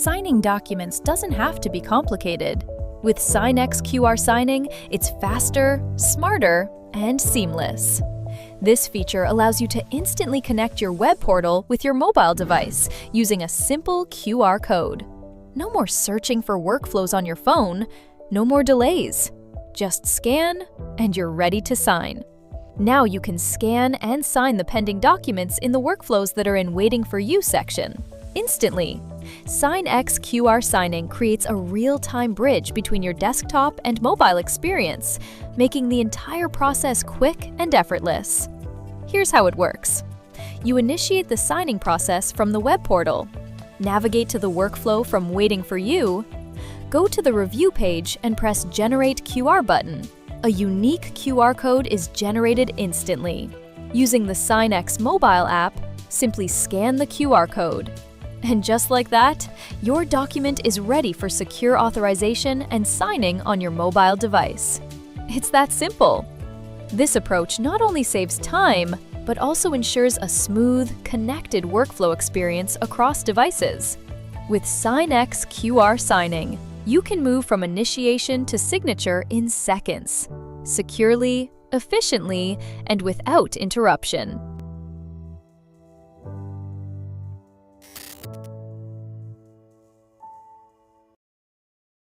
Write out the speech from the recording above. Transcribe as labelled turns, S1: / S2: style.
S1: signing documents doesn't have to be complicated. With SigNEX QR signing, it's faster, smarter, and seamless. This feature allows you to instantly connect your web portal with your mobile device using a simple QR code. No more searching for workflows on your phone, no more delays. Just scan, and you're ready to sign. Now you can scan and sign the pending documents in the workflows that are in Waiting for You section, instantly. SigNEX QR signing creates a real-time bridge between your desktop and mobile experience, making the entire process quick and effortless. Here's how it works. You initiate the signing process from the web portal. Navigate to the workflow from Waiting for You. Go to the review page and press Generate QR button. A unique QR code is generated instantly. Using the SigNEX mobile app, simply scan the QR code. And just like that, your document is ready for secure authorization and signing on your mobile device. It's that simple. This approach not only saves time, but also ensures a smooth, connected workflow experience across devices. With SigNEX QR signing, you can move from initiation to signature in seconds, securely, efficiently, and without interruption.